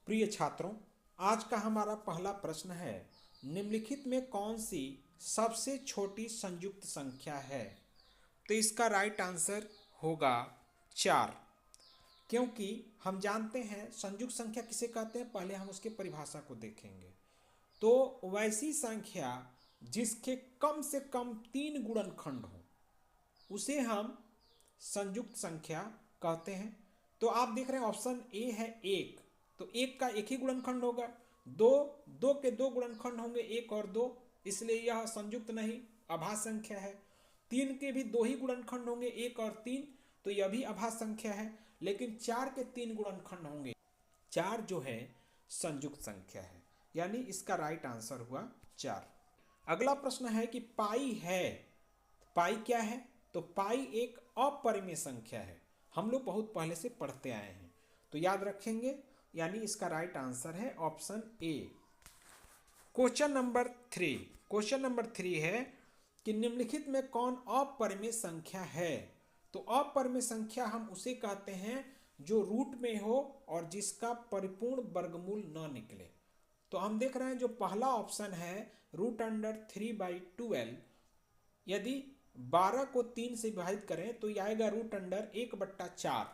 प्रिय छात्रों, आज का हमारा पहला प्रश्न है, निम्नलिखित में कौन सी सबसे छोटी संयुक्त संख्या है? तो इसका राइट आंसर होगा 4। क्योंकि हम जानते हैं संयुक्त संख्या किसे कहते हैं, पहले हम उसके परिभाषा को देखेंगे। तो वैसी संख्या जिसके कम से कम 3 गुणनखंड हो उसे हम संयुक्त संख्या कहते हैं। तो आप देख रहे हैं ऑप्शन ए है 1, तो 1 का एक ही गुणनखंड होगा। 2, 2 के 2 गुणनखंड होंगे 1 और 2, इसलिए यह संयुक्त नहीं अभाज्य संख्या है। 3 के भी 2 ही गुणनखंड होंगे 1 और 3, तो यह भी अभाज्य संख्या है। लेकिन 4 के 3 गुणनखंड होंगे, 4 जो है संयुक्त संख्या है, यानी इसका राइट आंसर हुआ 4। अगला प्रश्न है कि पाई है, पाई क्या है? तो पाई एक अपरिमेय संख्या है, हम लोग बहुत पहले से पढ़ते आए हैं, तो याद रखेंगे, यानी इसका राइट आंसर है ऑप्शन ए। क्वेश्चन नंबर 3 है कि निम्नलिखित में कौन अपरिमेय संख्या है? तो अपरिमेय संख्या हम उसे कहते हैं जो रूट में हो और जिसका परिपूर्ण वर्गमूल न निकले। तो हम देख रहे हैं जो पहला ऑप्शन है √3/12, यदि 12 को 3 से विभाजित करें तो यह आएगा √1/4,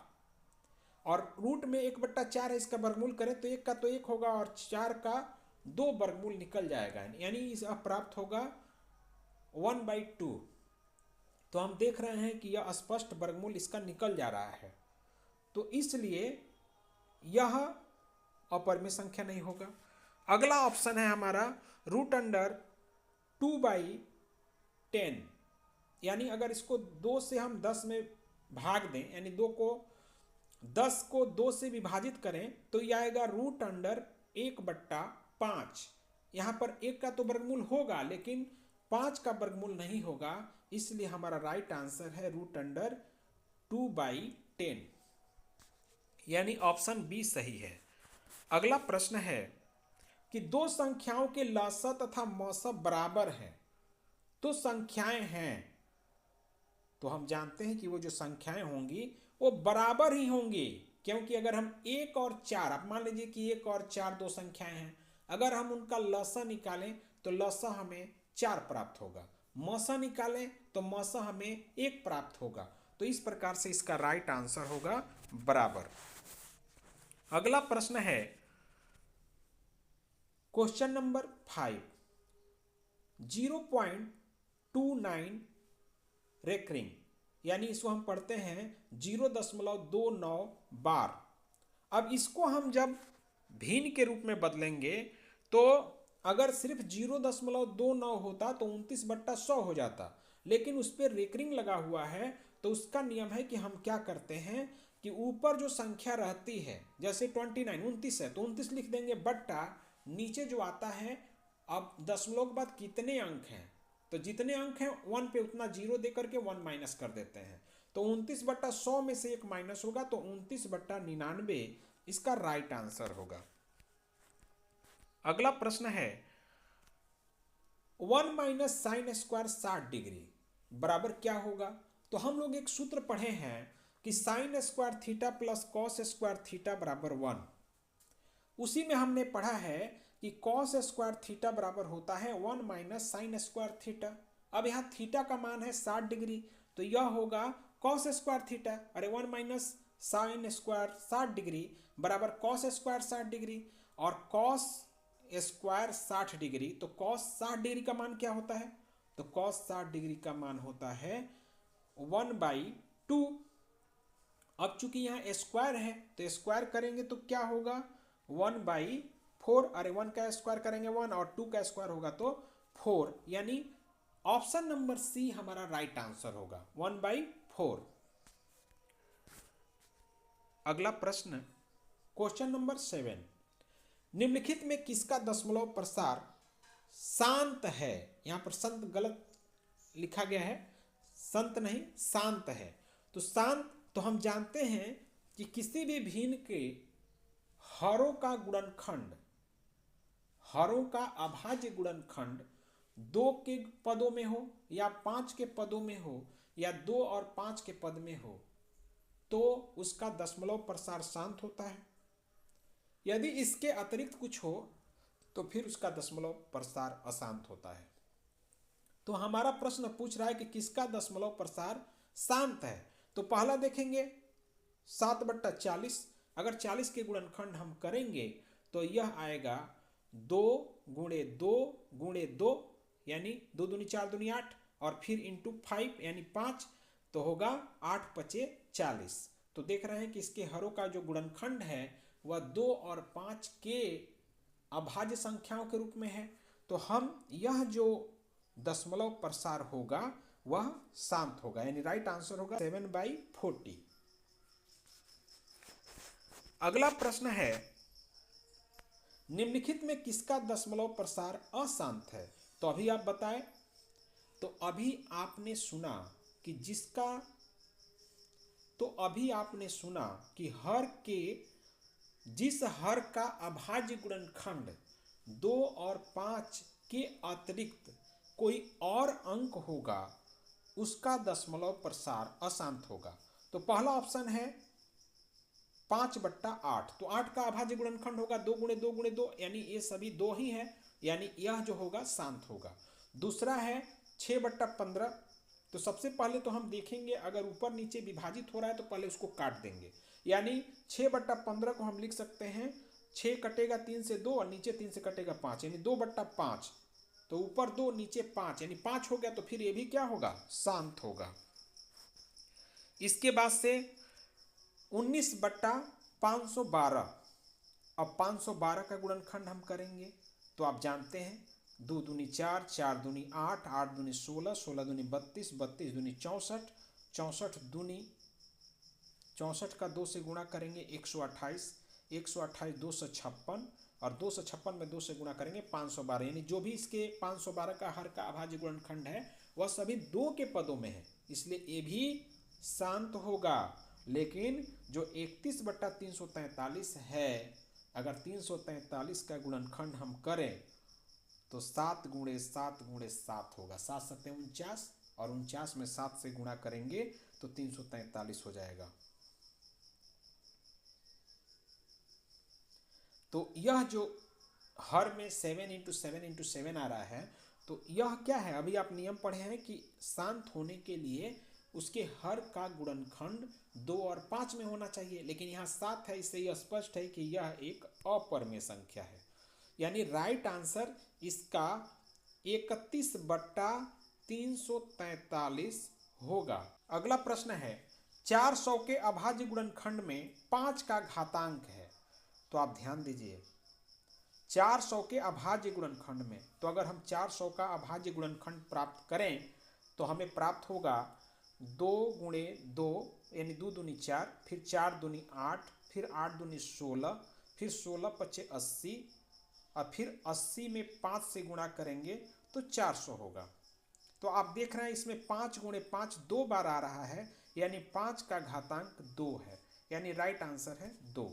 और रूट में 1/4 है, इसका वर्गमूल करें तो 1 का तो 1 होगा और 4 का 2 वर्गमूल निकल जाएगा, यानी इसका प्राप्त होगा 1/2। तो हम देख रहे हैं कि यह स्पष्ट वर्गमूल इसका निकल जा रहा है, तो इसलिए यह अपरिमेय संख्या नहीं होगा। अगला ऑप्शन है हमारा √2/10, यानी अगर इसको 2 से हम 10 में भाग दें, यानी 10 को 2 से विभाजित करें तो यह आएगा √1/5। यहाँ पर 1 का तो वर्गमूल होगा लेकिन 5 का वर्गमूल नहीं होगा, इसलिए हमारा राइट आंसर है √2/10, यानी ऑप्शन बी सही है। अगला प्रश्न है कि दो संख्याओं के लसा तथा मौसा बराबर है तो संख्याएं हैं। तो हम जानते हैं कि वो जो संख्याएं होंगी वो बराबर ही होंगी, क्योंकि अगर हम 1 और 4, आप मान लीजिए कि 1 और 4 दो संख्याएं हैं, अगर हम उनका लसा निकालें तो लसा हमें 4 प्राप्त होगा, मौसा निकालें तो मौसा हमें 1 प्राप्त होगा। तो इस प्रकार से इसका राइट आंसर होगा बराबर। अगला प्रश्न है क्वेश्चन नंबर 5, 0.29 रेकरिंग, यानी इसको हम पढ़ते हैं 0.29 बार। अब इसको हम जब भिन्न के रूप में बदलेंगे तो अगर सिर्फ 0.29 होता तो 29/100 हो जाता, लेकिन उस पर रेकरिंग लगा हुआ है, तो उसका नियम है कि हम क्या करते हैं कि ऊपर जो संख्या रहती है, जैसे 29 है तो 29 लिख देंगे, बट्टा नीचे जो आता है, अब दशमलव के बाद कितने अंक हैं, तो जितने अंक हैं 1 पे उतना 0 दे करके 1 माइनस कर देते हैं, तो 29/100 में से 1 माइनस होगा, तो 29/99 इसका राइट आंसर होगा। अगला प्रश्न है 1 माइनस साइन स्क्वायर 60 बराबर क्या होगा? तो हम लोग एक सूत्र पढ़े हैं कि sine square theta plus cos square theta बराबर 1। उसी में हमने पढ़ा है कि कॉस स्क्वायर थीटा बराबर होता है 1 माइनस साइन स्क्वायर थीटा। अब यहाँ थीटा का मान है 60, तो यह होगा कॉस स्क्वायर थीटा, अरे 1 माइनस साइन स्क्वायर 60 बराबर कॉस स्क्वायर 60, और कॉस स्क्वायर 60, तो कॉस 60 का मान क्या होता है? तो कॉस 60 का मान होता है 1/2। अब चूंकि यहाँ स्क्वायर है तो स्क्वायर करेंगे तो क्या होगा 1/4, अरे 1 का स्क्वायर करेंगे 1 और 2 का स्क्वायर होगा तो 4, यानी ऑप्शन नंबर सी हमारा राइट आंसर होगा 1/4। अगला प्रश्न क्वेश्चन नंबर 7, निम्नलिखित में किसका दशमलव प्रसार शांत है? यहां पर संत गलत लिखा गया है, संत नहीं शांत है। तो शांत, तो हम जानते हैं कि किसी भी भिन्न के हरों का गुणनखंड, हरों का अभाज्य गुणनखंड 2 के पदों में हो या 5 के पदों में हो या 2 और 5 के पद में हो, तो उसका दशमलव प्रसार शांत होता है। यदि इसके अतिरिक्त कुछ हो तो फिर उसका दशमलव प्रसार अशांत होता है। तो हमारा प्रश्न पूछ रहा है कि किसका दशमलव प्रसार शांत है। तो पहला देखेंगे 7/40। अगर 40 के गुणनखंड हम करेंगे तो यह आएगा 2 गुणे 2 गुणे 2 यानी 2 दूनी 4 दूनी 8 और फिर इंटू 5 यानी 5 तो होगा 8 पचे 40। तो देख रहे हैं कि इसके हरों का जो गुणनखंड है वह 2 और 5 के अभाज्य संख्याओं के रूप में है। तो हम यह जो दशमलव प्रसार होगा वह शांत होगा, यानी राइट आंसर होगा 7/40। अगला प्रश्न है निम्नलिखित में किसका दशमलव प्रसार अशांत है। तो अभी आप बताएं। तो अभी आपने सुना कि हर के जिस हर का अभाज्य गुणनखंड 2 और 5 के अतिरिक्त कोई और अंक होगा उसका दशमलव प्रसार अशांत होगा। तो पहला ऑप्शन है 5/8। तो 8 का अभाज्य गुणनखंड होगा 2 गुणे 2 गुणे 2 यानी ये सभी 2 ही है, यानी यह जो होगा शांत होगा। दूसरा है 6/15। तो सबसे पहले तो हम देखेंगे अगर ऊपर नीचे विभाजित हो रहा है तो पहले उसको काट देंगे, यानी 6/15 को हम लिख सकते हैं 6 कटेगा 3 से 2 और नीचे 3 से कटेगा 5 यानी 2/5। तो ऊपर 2 नीचे 5 यानी 5 हो गया। तो फिर ये भी क्या होगा, शांत होगा। इसके बाद से 19/512। अब 512 का गुणनखंड हम करेंगे तो आप जानते हैं 2 दूनी 4 4 दूनी 8 8 दूनी 16 16 दूनी 32 32 दूनी 64 64 दूनी 64 का 2 से गुणा करेंगे 128 128 256 और 256 में 2 से गुणा करेंगे 512, यानी जो भी इसके 512 का हर का अभाज्य गुणनखंड है वह सभी 2 के पदों में है, इसलिए ये भी शांत होगा। लेकिन जो 31/343 है, अगर 343 का गुणनखंड हम करें तो 7 गुणे 7 गुणे 7 होगा, 7 7 49 और 49 में 7 से गुणा करेंगे तो 343 हो जाएगा। तो यह जो हर में 7 × 7 × 7 आ रहा है, तो यह क्या है, अभी आप नियम पढ़े हैं कि शांत होने के लिए उसके हर का गुणनखंड 2 और 5 में होना चाहिए, लेकिन यहाँ 7 है, इससे यह स्पष्ट है कि यह एक अपरिमेय संख्या है, यानी राइट आंसर इसका 31/343 होगा। अगला प्रश्न है 400 के अभाज्य गुणनखंड में 5 का घातांक है। तो आप ध्यान दीजिए 400 के अभाज्य गुणनखंड में, तो अगर हम 400 का अभाज्य गुणनखंड प्राप्त करें तो हमें प्राप्त होगा 2 गुणे 2 यानी 2 दूनी 4, फिर 4 दूनी 8, फिर 8 दूनी 16, फिर 16 पचे 80 और फिर 80 में 5 से गुणा करेंगे तो 400 होगा। तो आप देख रहे हैं इसमें 5 गुणे 5 2 बार आ रहा है, यानी 5 का घातांक 2 है, यानी राइट आंसर है 2।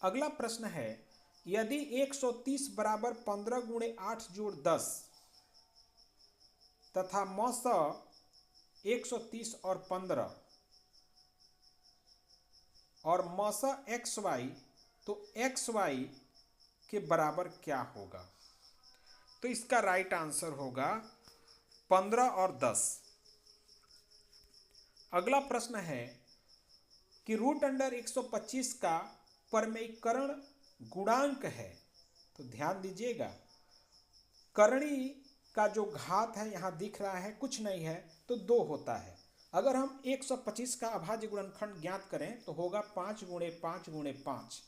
अगला प्रश्न है यदि 130 बराबर 15 गुणे 8 जोड़ 10 तथा मस 130 और 15 और मस xy, तो xy के बराबर क्या होगा। तो इसका राइट आंसर होगा 15 और 10। अगला प्रश्न है कि √125 का परमेयीकरण गुणांक है। तो ध्यान दीजिएगा करणी का जो घात है यहाँ दिख रहा है, कुछ नहीं है तो 2 होता है। अगर हम 125 का अभाज्य गुणनखंड ज्ञात करें तो होगा 5 गुणे 5 गुणे 5,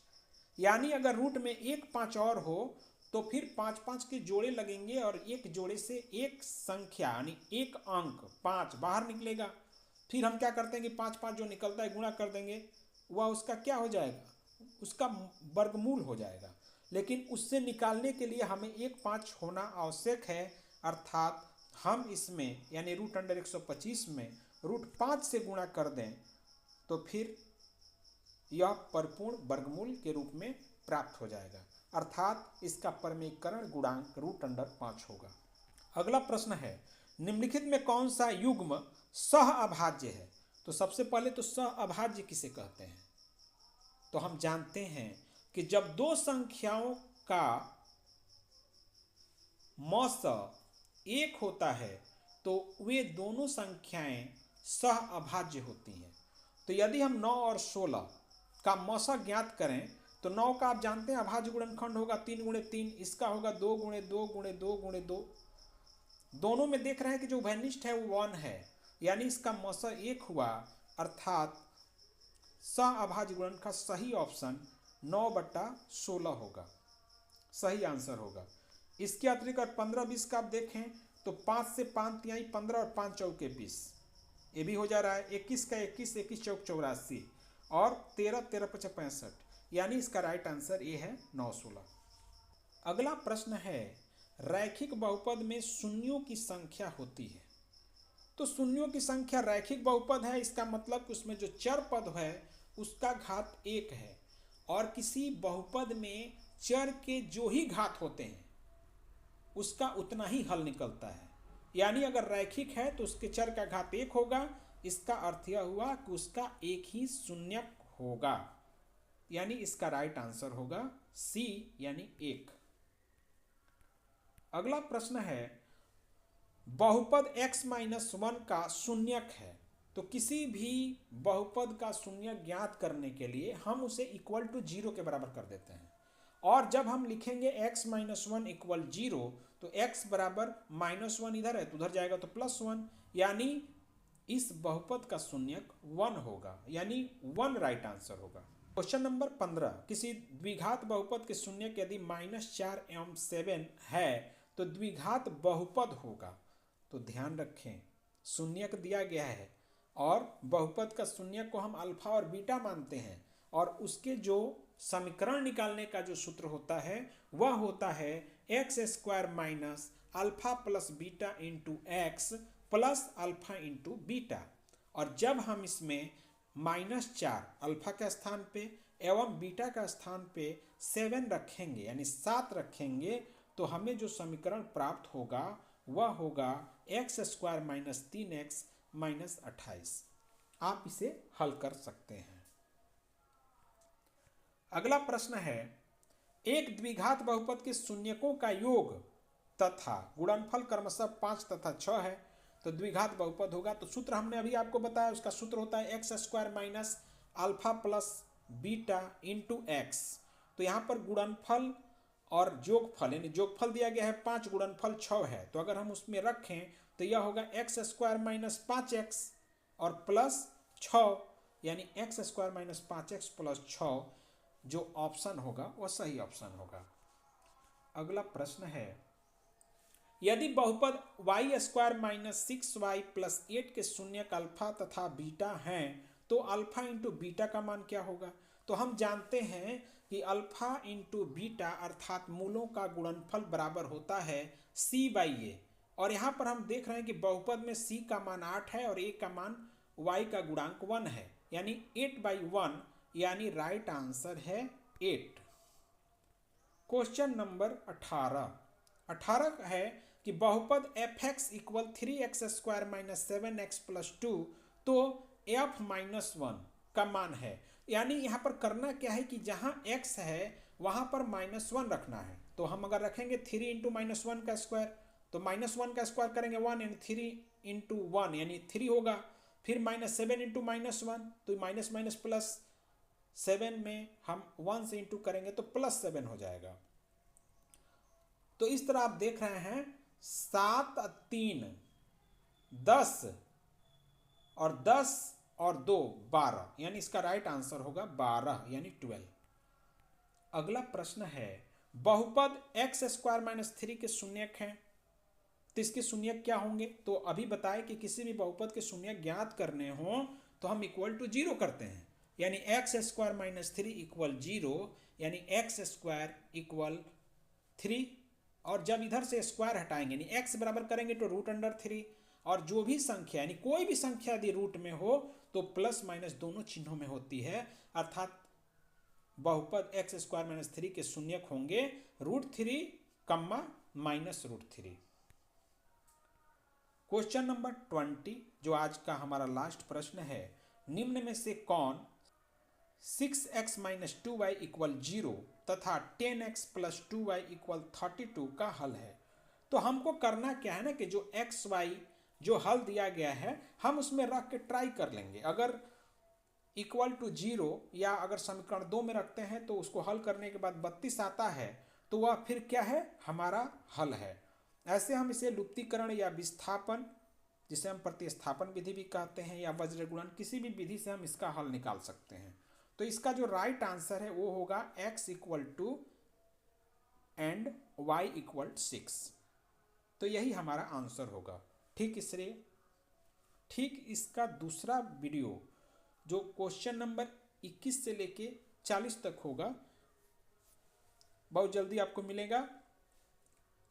यानी अगर रूट में 1 5 और हो तो फिर 5 5 के जोड़े लगेंगे और एक जोड़े से एक संख्या यानी एक अंक 5 बाहर निकलेगा। फिर हम क्या करते हैं कि 5 5 जो निकलता है गुणा कर देंगे, वह उसका क्या हो जाएगा, उसका वर्गमूल हो जाएगा। लेकिन उससे निकालने के लिए हमें 1 5 होना आवश्यक है, अर्थात हम इसमें यानी √125 में √5 से गुणा कर दें तो फिर यह परिपूर्ण वर्गमूल के रूप में प्राप्त हो जाएगा, अर्थात इसका परमेयीकरण गुणांक √5 होगा। अगला प्रश्न है निम्नलिखित में कौन सा युग्म सह अभाज्य है। तो तो सबसे पहले तो सहअभाज्य किसे कहते हैं? तो हम जानते हैं कि जब दो संख्याओं का मौस एक होता है तो वे दोनों संख्याएं सहअभाज्य होती हैं। तो यदि हम 9 और 16 का मौसा ज्ञात करें तो 9 का आप जानते हैं अभाज्य गुणनखंड होगा 3 गुणे 3, इसका होगा 2 गुणे 2 गुणे 2 गुणे 2। दोनों में देख रहे हैं कि जो उभयनिष्ठ है वो 1 है, यानी इसका मौसा 1 हुआ, अर्थात सहअभाज्य गुणन का सही ऑप्शन 9/16 होगा, सही आंसर होगा। इसके अतिरिक्त 15-20 का आप देखें तो 5 से 5 तिहाई 15 और 5 चौके 20, ये भी हो जा रहा है। 21 का 21, 21 चौक 84 और 13 13 5 65, यानी इसका राइट आंसर ये है 9/16। अगला प्रश्न है, रैखिक बहुपद में शून्यों की संख्या होती है। तो शून्यों की संख्या रैखिक बहुपद है, इसका मतलब उसमें जो चर पद है उसका घात 1 है, और किसी बहुपद में चर के जो ही घात होते हैं उसका उतना ही हल निकलता है। यानी अगर रैखिक है तो उसके चर का घात 1 होगा, इसका अर्थ यह हुआ कि उसका एक ही शून्यक होगा, यानी इसका राइट आंसर होगा सी यानी 1। अगला प्रश्न है, बहुपद x-1 का शून्यक है। तो किसी भी बहुपद का शून्यक ज्ञात करने के लिए हम उसे इक्वल टू 0 के बराबर कर देते हैं, और जब हम लिखेंगे x-1 इक्वल 0 तो x बराबर -1 इधर है तो उधर जाएगा तो +1, यानी इस बहुपद का शून्यक 1 होगा, यानी 1 राइट आंसर होगा। क्वेश्चन नंबर 15, किसी द्विघात बहुपद के शून्यक यदि -4 एवं 7 है तो द्विघात बहुपद होगा। तो ध्यान रखें, शून्यक दिया गया है और बहुपद का शून्यक को हम अल्फा और बीटा मानते हैं, और उसके जो समीकरण निकालने का जो सूत्र होता है वह होता है x² - alpha plus beta into x plus alpha into beta. और जब हम इसमें -4 अल्फा के स्थान पे एवं बीटा का स्थान पे 7 रखेंगे यानी 7 रखेंगे, तो हमें जो समीकरण प्राप्त होगा वह होगा x² - 3x - 28। आप इसे हल कर सकते हैं। अगला प्रश्न है, एक द्विघात बहुपद के शून्यकों का योग तथा गुणनफल क्रमशः 5 तथा 6 है तो द्विघात बहुपद होगा। तो सूत्र हमने अभी आपको बताया, उसका सूत्र होता है x² - alpha plus beta into x. तो यहाँ पर गुणनफल और जोगफल, यानी जोगफल दिया गया है 5, गुणनफल 6 है, तो अगर हम उसमें रखें तो यह होगा x² - 5x और प्लस 6, यानी x² - 5x प्लस 6, जो ऑप्शन होगा वह सही ऑप्शन होगा। अगला प्रश्न है, यदि बहुपद y² - 6y प्लस 8 के शून्यक अल्फा तथा बीटा हैं तो अल्फा इंटू बीटा का मान क्या होगा? तो हम जानते हैं कि अल्फा इंटू बीटा अर्थात मूलों का गुणनफल बराबर होता है c/a, और यहाँ पर हम देख रहे हैं कि बहुपद में c का मान 8 है और a का मान y का गुणांक 1 है, यानी 8/1, यानी राइट आंसर है 8। क्वेश्चन नंबर 18 है कि बहुपद fx equal 3x² - 7x plus 2 तो f-1 का मान है। यानी यहाँ पर करना क्या है कि जहाँ x है वहाँ पर -1 रखना है। तो हम अगर रखेंगे 3 इंटू -1 का स्क्वायर, तो -1 का स्क्वायर करेंगे 1, यानी 3 इंटू 1 यानी 3 होगा, फिर -7 इंटू -1 तो माइनस प्लस 7 में हम 1 से इंटू करेंगे तो +7 हो जाएगा। तो इस तरह आप देख रहे हैं 7 3 10 और 10 और 2 12, यानी इसका राइट आंसर होगा 12 यानी 12। अगला प्रश्न है, बहुपद x² - 3 के शून्यक हैं तो इसके शून्यक क्या होंगे? तो अभी बताए कि किसी भी बहुपद के शून्यक ज्ञात करने हो तो हम इक्वल टू 0 करते हैं, यानी x² - 3 इक्वल 0, यानी x² इक्वल 3, और जब इधर से स्क्वायर हटाएंगे यानी x बराबर करेंगे तो √3, और जो भी संख्या यानी कोई भी संख्या यदि रूट में हो तो प्लस माइनस दोनों चिन्हों में होती है, अर्थात बहुपद x² - 3 के शून्यक होंगे √3, -√3। क्वेश्चन नंबर 20 जो आज का हमारा लास्ट प्रश्न है, निम्न में से कौन 6x माइनस 2y इक्वल 0 तथा 10x प्लस 2y इक्वल 32 का हल है। तो हमको करना क्या है ना कि जो x y जो हल दिया गया है हम उसमें रख के ट्राई कर लेंगे। अगर इक्वल टू 0 या अगर समीकरण 2 में रखते हैं तो उसको हल करने के बाद 32 आता है तो वह फिर क्या है, हमारा हल है। ऐसे हम इसे लुप्तीकरण या विस्थापन, जिसे हम प्रतिस्थापन विधि भी कहते हैं, या वज्रगुणन, किसी भी विधि से हम इसका हल निकाल सकते हैं। तो इसका जो राइट आंसर है वो होगा x equal to and y equal 6। तो यही हमारा आंसर होगा। ठीक इसका दूसरा वीडियो जो क्वेश्चन नंबर 21 से लेके 40 तक होगा, बहुत जल्दी आपको मिलेगा।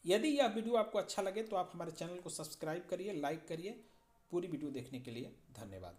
यदि यह वीडियो आपको अच्छा लगे तो आप हमारे चैनल को सब्सक्राइब करिए, लाइक करिए। पूरी वीडियो देखने के लिए धन्यवाद।